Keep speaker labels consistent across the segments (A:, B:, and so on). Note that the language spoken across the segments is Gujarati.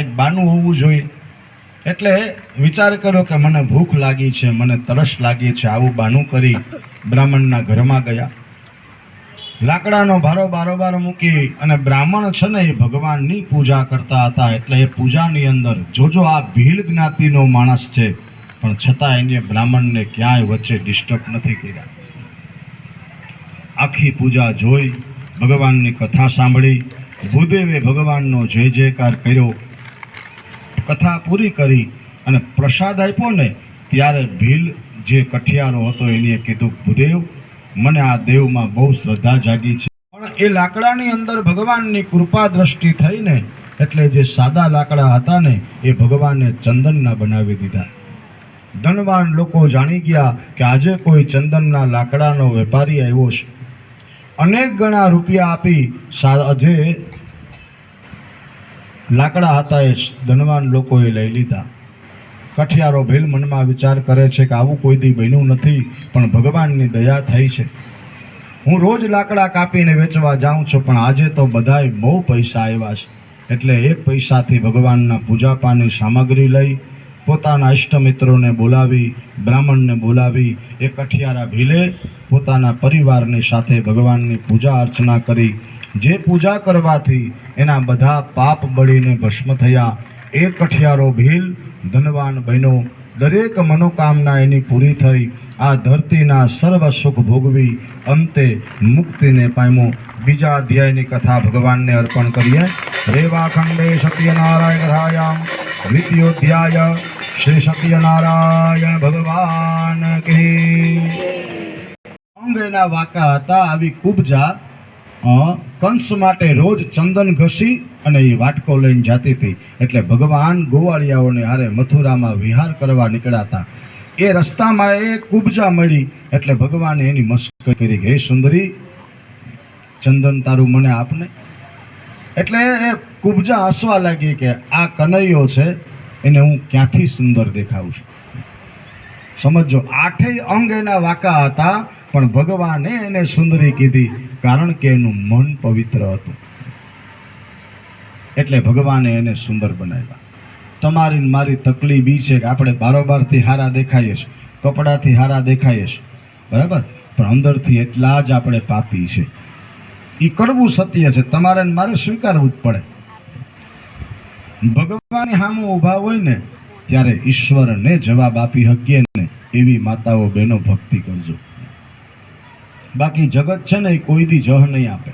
A: એક બાનું હોવું જોઈએ. એટલે વિચાર કરો કે મને ભૂખ લાગી છે, મને તરસ લાગી છે, આવું બાનું કરી બ્રાહ્મણના ઘરમાં ગયા. લાકડાનો ભારો બારોબાર મૂકી અને બ્રાહ્મણ છે ને એ ભગવાનની પૂજા કરતા હતા. એટલે એ પૂજાની અંદર જોજો આ ભીલ જ્ઞાતિનો માણસ છે, પણ છતાં એને બ્રાહ્મણને ક્યાંય વચ્ચે ડિસ્ટર્બ નથી કર્યા. આખી પૂજા જોઈ, ભગવાનની કથા સાંભળી, ભૂદેવે ભગવાનનો જય જયકાર કર્યો. કથા પૂરી કરી અને પ્રસાદ આપ્યો ને ત્યારે ભીલ જે કઠિયારો હતો એને કીધું, ભૂદેવ મને આ દેવમાં બહુ શ્રદ્ધા જાગી છે. પણ એ લાકડાની અંદર ભગવાનની કૃપા દ્રષ્ટિ થઈને એટલે જે સાદા લાકડા હતા ને એ ભગવાને ચંદનના બનાવી દીધા. ધનવાન લોકો જાણી ગયા કે આજે કોઈ ચંદનના લાકડાનો વેપારી આવ્યો છે. અનેક ગણા રૂપિયા આપી જે લાકડા હતા એ ધનવાન લોકોએ લઈ લીધા. કઠિયારો ભીલ મનમાં વિચાર કરે છે કે આવું કોઈ દી બન્યું નથી, પણ ભગવાનની દયા થઈ છે. હું રોજ લાકડા કાપીને વેચવા જાઉં છું, પણ આજે તો બધાય બહુ પૈસા આવ્યા છે. એટલે એક પૈસાથી ભગવાનના પૂજાપાની સામગ્રી લઈ પોતાના ઇષ્ટમિત્રોને બોલાવી, બ્રાહ્મણને બોલાવી એ કઠિયારા ભીલે પોતાના પરિવારની સાથે ભગવાનની પૂજા અર્ચના કરી. જે પૂજા કરવાથી એના બધા પાપ બળીને ભસ્મ થયા. એ કઠિયારો ભીલ ધનવાન બન્યો. દરેક મનોકામના એની પૂરી થઈ. આ ધરતીના સર્વ સુખ ભોગવી અંતે મુક્તિને પામ્યો. બીજા અધ્યાયની કથા ભગવાનને અર્પણ કરીએ. રેવાખંડે સત્યનારાયણ કથાયામ દ્વિતીયોધ્યાય શ્રી સત્યનારાયણ ભગવાન કી. અંગ એના વાંકા હતા. આવી કુબજા કંસ માટે રોજ ચંદન ઘસી અને એ વાટકો લઈને જાતી હતી. એટલે ભગવાન ગોવાળિયાઓને હારે મથુરામાં વિહાર કરવા નીકળ્યા. એ રસ્તામાં એ કુબજા મળી એટલે ભગવાને એની મસ્કરી કરી, હે સુંદરી, ચંદન તારું મને આપને. એટલે એ કુબજા હસવા લાગી કે આ કનૈયો છે, એને હું ક્યાંથી સુંદર દેખાઉં છું. સમજો, આઠેય અંગ એના વાંકા હતા, પણ ભગવાને એને સુંદરી કીધી કારણ કે એનું મન પવિત્ર હતું. એટલે ભગવાને એને સુંદર બનાવ્યા. તમારી મારી તકલીફ બી છે કે આપણે બારોબારથી હારા દેખાઈએ છીએ, કપડાથી હારા દેખાઈએ છીએ, બરાબર, પણ અંદરથી એટલા જ આપણે પાપી છે. એ કડવું સત્ય છે, તમારે મારે સ્વીકારવું જ પડે. ભગવાનની સામે ઊભા હોય ને ત્યારે ઈશ્વરને જવાબ આપી શકીએ ને એવી માતાઓ બહેનો ભક્તિ કરજો. બાકી જગત છે ને એ કોઈ દી જહ નહીં આપે.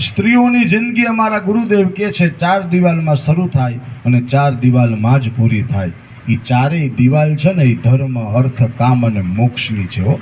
A: સ્ત્રીઓની જિંદગી અમારા ગુરુદેવ કહે છે 4 દિવાલમાં શરૂ થાય અને 4 દિવાલમાં જ પૂરી થાય. એ ચારેય દિવાલ છે ને એ ધર્મ, અર્થ, કામ અને મોક્ષની છે.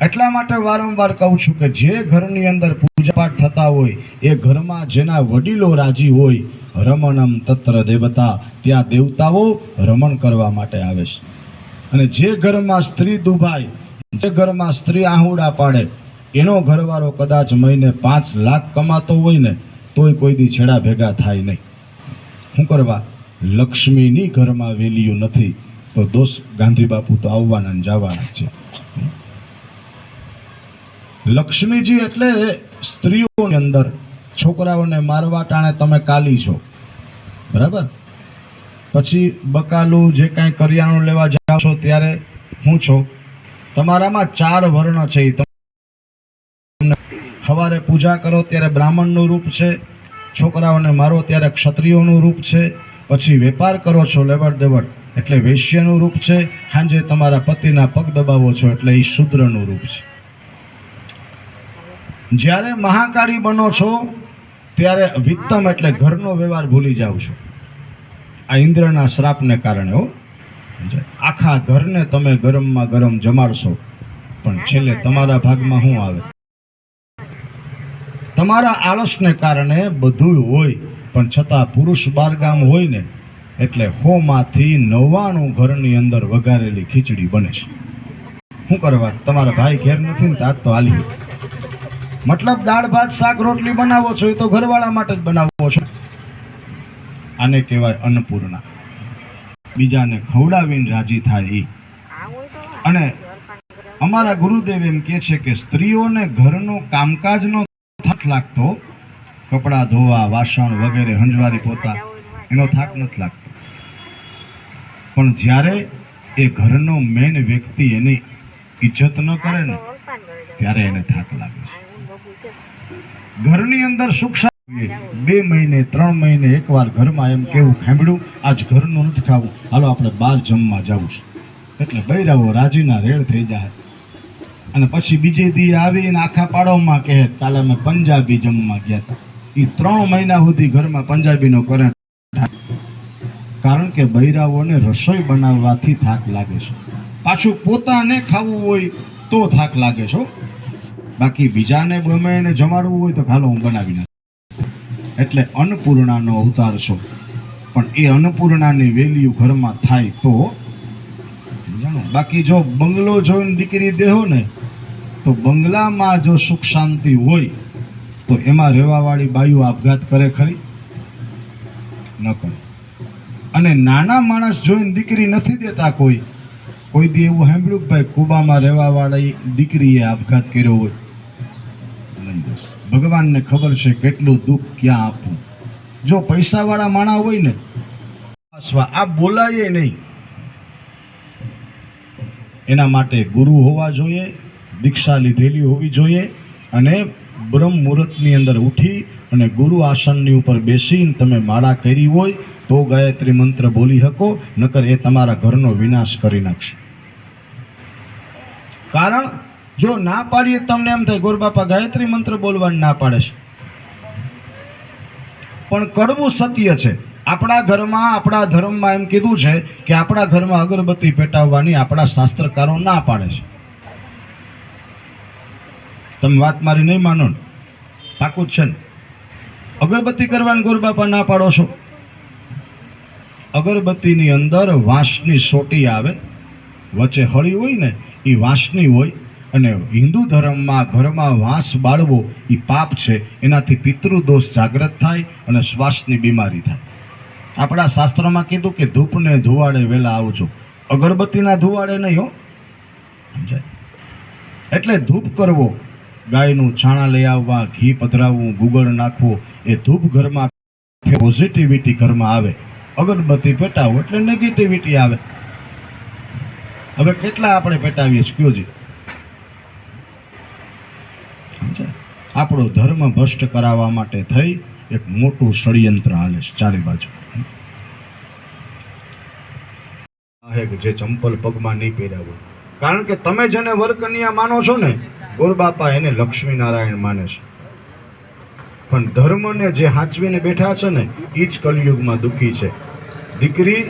A: એટલા માટે વારંવાર કહું છું કે જે ઘરની અંદર પૂજાપાઠ થતા હોય એ ઘરમાં જેના વડીલો રાજી હોય, રમણમ તત્ર દેવતા, ત્યાં દેવતાઓ રમણ કરવા માટે આવે છે. અને જે ઘરમાં સ્ત્રી દુભાય, જે ઘરમાં સ્ત્રી આહુડા પાડે, એનો ઘરવાળો કદાચ મહિને 5 લાખ કમાતો હોય ને તોય કોઈ દી છેડા ભેગા થાય નહીં. શું કરવા? લક્ષ્મીની ઘરમાં વેલ્યુ નથી તો દોષ ગાંધી બાપુ તો આવવાના ને જવાના છે. લક્ષ્મીજી એટલે સ્ત્રીઓની અંદર. છોકરાઓને મારવા ટાણે તમે કાલી છો, બરાબર, પછી બકાલું જે કાંઈ કરિયાણું લેવા જાઓ છો ત્યારે હું છો, તમારામાં 4 વર્ણ છે. સવારે પૂજા કરો ત્યારે બ્રાહ્મણનું રૂપ છે, છોકરાઓને મારો ત્યારે ક્ષત્રિયોનું રૂપ છે, પછી વેપાર કરો છો લેવડ દેવડ એટલે વૈશ્યનું રૂપ છે, સાંજે તમારા પતિના પગ દબાવો છો એટલે એ શૂદ્રનું રૂપ છે. જ્યારે મહાકાળી બનો છો ત્યારે વિત્તમ એટલે ઘરનો વ્યવહાર ભૂલી જાઓ છો. આ ઇન્દ્રના શ્રાપને કારણે આખા ઘરને તમે ગરમમાં ગરમ જમાડશો, પણ છેલ્લે તમારા ભાગમાં શું આવે? તમારા આળસને કારણે બધું હોય, પણ છતાં પુરુષ બારગામ હોય ને એટલે 100 માંથી 99 ઘરની અંદર વઘારેલી ખીચડી બને છે. શું કરવા? તમારા ભાઈ ઘેર નથી ને આજ તો હાલી. મતલબ દાળ ભાત શાક રોટલી બનાવો છો એ તો ઘરવાળા માટે જ બનાવો છો. આને કહેવાય અન્નપૂર્ણા. બીજાને ખવડાવીને રાજી થાય. અને અમારા ગુરુદેવ એમ કહે છે કે સ્ત્રીઓને ઘરનો કામકાજનો થાક લાગતો કપડાં ધોવા, વાસણ વગેરે, હંજવારી પોતા, એનો થાક નથી લાગતો. પણ જ્યારે એ ઘરનો મેન વ્યક્તિ એની ઇજ્જત ન કરે ને ત્યારે એને થાક લાગે છે. ઘરની અંદર સુખ શાંતિ 2 મહિને 3 મહિને એકવાર ઘરમાં એમ કેવું, સાંભળ્યું આજ ઘરનું નથી ખાવું, હાલો આપણે બહાર જમવા જવું છે, એટલે બૈરાઓ રાજીના રેડ થઈ જાય. અને પછી બીજે દી આવીને આખા પાડોમાં કહે કાલે અમે પંજાબી જમવા ગયા હતા. એ 3 મહિના સુધી ઘરમાં પંજાબીનો કરે, કારણ કે બૈરાઓને રસોઈ બનાવવાથી થાક લાગે છે. પાછું પોતાને ખાવું હોય તો થાક લાગે છે, બાકી બીજાને ગમે એને જમાડવું હોય તો હાલો હું બનાવી નાખું. એટલે અન્નપૂર્ણાનો અવતાર છો, પણ એ અન્નપૂર્ણાની વેલ્યુ ઘરમાં થાય તો જાણો. બાકી જો બંગલો જોઈને દીકરી દેહો ને તો બંગલામાં જો સુખ શાંતિ હોય તો એમાં રહેવાવાળી બાઈઓ આપઘાત કરે ખરી? ન કરે. અને નાના માણસ જોઈને દીકરી નથી દેતા કોઈ દી એવું સાંભળ્યું કે ભાઈ કુબામાં રહેવાવાળી દીકરીએ આપઘાત કર્યો હોય? નહીં દોસ્ત. ભગવાનને ખબર છે કેટલું દુઃખ ક્યાં આપવું. જો પૈસાવાળા માણા હોય ને આ બોલાય નહીં. એના માટે ગુરુ હોવા જોઈએ, દીક્ષા લીધેલી હોવી જોઈએ, અને બ્રહ્મ મુહૂર્તની અંદર ઉઠી અને ગુરુ આસનની ઉપર બેસીને તમે માળા કરી હોય તો ગાયત્રી મંત્ર બોલી શકો, નકર એ તમારા ઘરનો વિનાશ કરી નાખશે. કારણ જો ના પાડીએ તમને એમ થાય ગોરબાપા ગાયત્રી મંત્ર બોલવાની ના પાડે છે, પણ કડવું સત્ય છે. આપણા ઘરમાં, આપણા ધર્મમાં એમ કીધું છે કે આપણા ઘરમાં અગરબત્તી પેટાવવાની આપણા શાસ્ત્રકારો ના પાડે છે. તમે વાત મારી નહીં માનો ને, પાકું જ છે ને. અગરબત્તી કરવાની ગોરબાપા ના પાડો છો. અગરબત્તીની અંદર વાંસની સોટી આવે, વચ્ચે હળી હોય ને એ વાંસની હોય, અને હિન્દુ ધર્મમાં ઘરમાં વાંસ બાળવો એ પાપ છે. એનાથી પિતૃદોષ જાગ્રત થાય અને શ્વાસની બીમારી થાય. આપણા શાસ્ત્રોમાં કીધું કે ધૂપને ધુવાડે વહેલા આવજો, અગરબત્તીના ધુવાડે નહીં હો. સમજાય? એટલે ધૂપ કરવો, ગાયનું છાણા લઈ આવવા, ઘી પધરાવવું, ગુગળ નાખવો, એ ધૂપ ઘરમાં પોઝિટિવિટી ઘરમાં આવે. અગરબત્તી પેટાવો એટલે નેગેટિવિટી આવે. હવે કેટલા આપણે પેટાવીએ છીએ કયોજી? આપણો ધર્મ ભ્રષ્ટ કરાવવા માટે થઈ એક મોટું ષડયંત્ર હાલે છે ચારે બાજુ. જે ચંપલ પગમાં નહીં પહેર્યા હોય, કારણ કે તમે જેને વરકન્યા માનો છો ને ગોરબાપા એને લક્ષ્મી નારાયણ માને છે. પણ ધર્મને જે હાંચવીને બેઠા છે ને એ જ કલયુગમાં દુઃખી છે. દીકરી,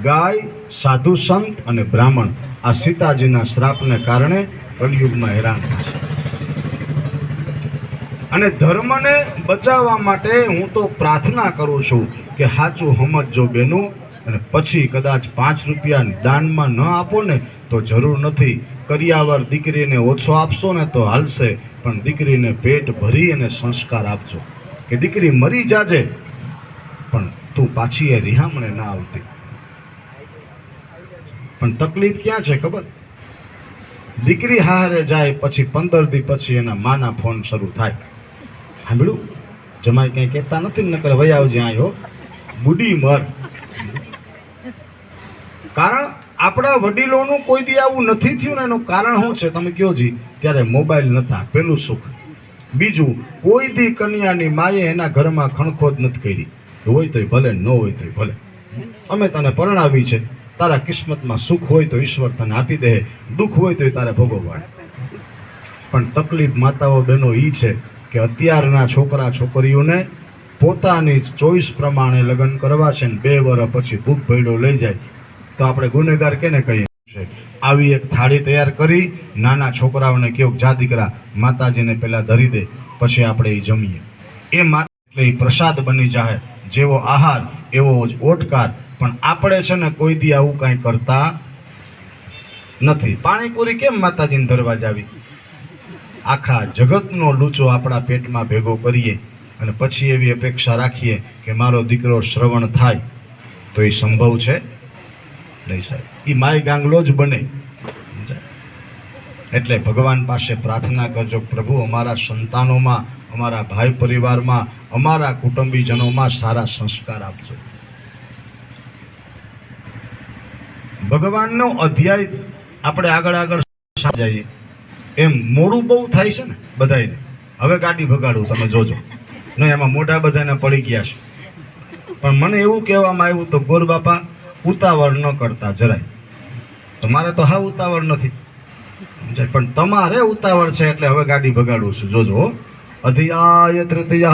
A: ગાય, સાધુ સંત અને બ્રાહ્મણ આ સીતાજીના શ્રાપને કારણે કલયુગમાં હેરાન થાય છે. અને ધર્મને બચાવવા માટે હું તો પ્રાર્થના કરું છું કે સાચું સમજજો બેનું, અને પછી કદાચ 5 રૂપિયા દાનમાં ન આપો ને તો જરૂર નથી. કરિયાવર દીકરીને ઓછો આપશો ને તો હાલશે, પણ દીકરીને પેટ ભરી અને સંસ્કાર આપજો કે દીકરી મરી જાજે પણ તું પાછી એ રિહામણે ના આવતી. પણ તકલીફ ક્યાં છે ખબર? દીકરી હારે જાય પછી 15 દી પછી એના માના ફોન શરૂ થાય. સાંભળ્યું? જમાઈ કંઈ કહેતા નથી ને, નકર વહી આવજે આયો બુડી મર. કારણ આપણા વડીલોનું કોઈ દી આવું નથી થયું ને એનું કારણ શું છે તમે કહો જી? ત્યારે મોબાઈલ નતા, પેલું સુખ. બીજું, કોઈ દી કન્યાની માએ એના ઘરમાં ખણખોદ નથી કરી. હોય તોય ભલે, ન હોય તોય ભલે. અમે તને પરણાવી છે, તારા કિસ્મતમાં સુખ હોય તો ઈશ્વર તને આપી દે, દુઃખ હોય તો તારે ભોગવવાનું. પણ તકલીફ માતાઓ બહેનો એ છે કે અત્યારના છોકરા છોકરીઓને પોતાની ચોઈસ પ્રમાણે લગ્ન કરવા છે ને 2 વર્ષ પછી ભૂખ ભેડો લઈ જાય તો આપણે ગુનેગાર કેને કહીએ? આવી એક થાળી તૈયાર કરી નાના છોકરાઓને કેવું, જા દીકરા માતાજીને પહેલા ધરી દે પછી આપણે એ જમીએ. એ માતા એટલે એ પ્રસાદ બની જાય. જેવો આહાર એવો જ ઓટકાર. પણ આપણે છે ને કોઈ દી આવું કાંઈ કરતા નથી. પાણીપુરી કેમ માતાજીને ધરવા જાવી? આખા જગતનો લૂચો આપણા પેટમાં ભેગો કરીએ અને પછી એવી અપેક્ષા રાખીએ કે મારો દીકરો શ્રવણ થાય, તો એ સંભવ છે નહીં સાહેબ. એ માય ગાંગલો જ બને. એટલે ભગવાન પાસે પ્રાર્થના કરજો, પ્રભુ અમારા સંતાનોમાં, અમારા ભાઈ પરિવારમાં, અમારા કુટુંબીજનોમાં સારા સંસ્કાર આપજો. ભગવાનનો અધ્યાય આપણે આગળ સમજાઈએ એમ મોડું બહુ થાય છે ને બધાને. હવે ગાડી ભગાડું, તમે જોજો નહીં, એમાં મોઢા બધાને પડી ગયા છે. પણ મને એવું કહેવામાં આવ્યું તો ગોર બાપા ઉતાવળ ન કરતા જરાય. તમારે તો હા ઉતાવળ નથી, પણ તમારે ઉતાવળ છે એટલે હવે ગાડી ભગાડું છું, જોજો. અધ્યાય તૃતીય,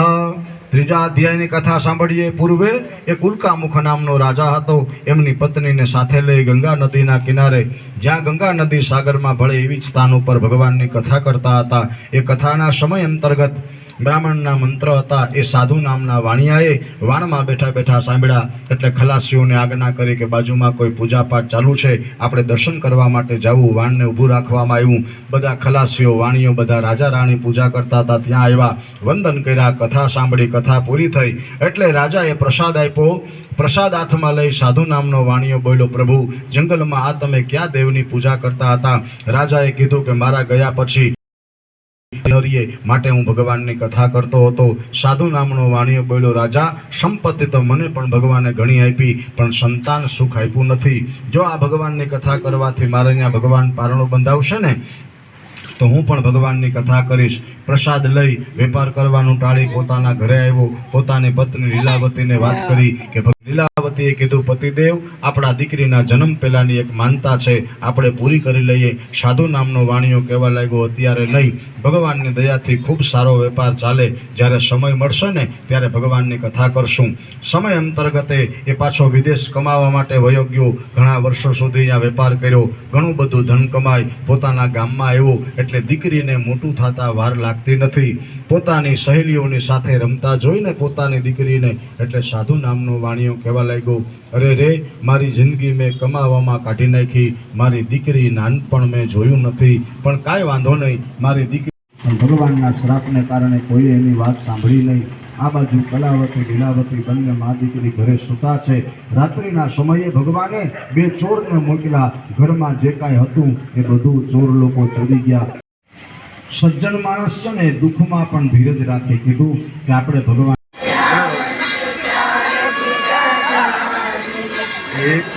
A: ત્રીજા અધ્યાયની કથા સાંભળીએ. પૂર્વે એક ઉલ્કામુખ નામનો રાજા હતો. એમની પત્નીને સાથે લઈ ગંગા નદીના કિનારે, જ્યાં ગંગા નદી સાગરમાં ભળે એવી જ સ્થાન ઉપર ભગવાનની કથા કરતા હતા. એ કથાના સમય અંતર્ગત બ્રાહ્મણના મંત્ર હતા. એ સાધુ નામના વાણિયાએ વાણમાં બેઠા બેઠા સાંભળ્યા. એટલે ખલાસીઓને આજ્ઞા કરી કે બાજુમાં કોઈ પૂજાપાઠ ચાલુ છે, આપણે દર્શન કરવા માટે જવું. વાણને ઊભું રાખવામાં આવ્યું. બધા ખલાસીઓ વાણીઓ બધા રાજા રાણી પૂજા કરતા હતા ત્યાં આવ્યા, વંદન કર્યા, કથા સાંભળી. કથા પૂરી થઈ એટલે રાજાએ પ્રસાદ આપ્યો. પ્રસાદ હાથમાં લઈ સાધુ નામનો વાણીઓ બોલ્યો, પ્રભુ જંગલમાં આ તમે ક્યાં દેવની પૂજા કરતા હતા? રાજાએ કીધું કે મારા ગયા પછી માટે હું ભગવાનની કથા કરતો હતો. સાધુ નામનો વાણીઓ બોલ્યો, રાજા સંપત્તિ તો મને પણ ભગવાને ઘણી આપી, પણ સંતાન સુખ આપ્યું નથી. જો આ ભગવાનની કથા કરવાથી મારે અહીંયા ભગવાન પારણો બંધાવશે ને તો હું પણ ભગવાનની કથા કરીશ. પ્રસાદ લઈ વેપાર કરવાનું ટાળી પોતાના ઘરે આવ્યો. પોતાની પત્ની લીલાવતીને વાત કરી કે લીલાવતીએ કીધું, પતિદેવ આપણા દીકરીના જન્મ પહેલાની એક માનતા છે, આપણે પૂરી કરી લઈએ. સાધુ નામનો વાણીઓ કહેવા લાગ્યો, અત્યારે નહીં, ભગવાનની દયાથી ખૂબ સારો વેપાર ચાલે, જ્યારે સમય મળશે ને ત્યારે ભગવાનની કથા કરશું. સમય અંતર્ગતે એ પાછો વિદેશ કમાવા માટે વયો ગયો. ઘણા વર્ષો સુધી અહીંયા વેપાર કર્યો, ઘણું બધું ધન કમાઈ પોતાના ગામમાં આવ્યો. એટલે દીકરીને મોટું થતા વાર લાગતી નથી. પોતાની સહેલીઓની સાથે રમતા જોઈને પોતાની દીકરીને, એટલે સાધુ નામનો વાણીઓ કહેવા લાગ્યો, અરે રે મારી જિંદગી મેં કમાવામાં કાઢી નાખી, મારી દીકરી નાનપણ મેં જોયું નથી. પણ કાંઈ વાંધો નહીં, મારી દીકરી ભગવાનના શ્રાપને કારણે કોઈએ એની વાત સાંભળી નહીં. આ બાજુ કલાવતી લીલાવતી બંને મા દીકરી ઘરે સૂતા છે. રાત્રિના સમયે ભગવાને બે ચોરને મોકલ્યા. ઘરમાં જે કાંઈ હતું એ બધું ચોર લોકો ચોરી ગયા. સજ્જન માણસ છે ને દુઃખમાં પણ ધીરજ રાખી. કીધું કે આપણે ભગવાન એક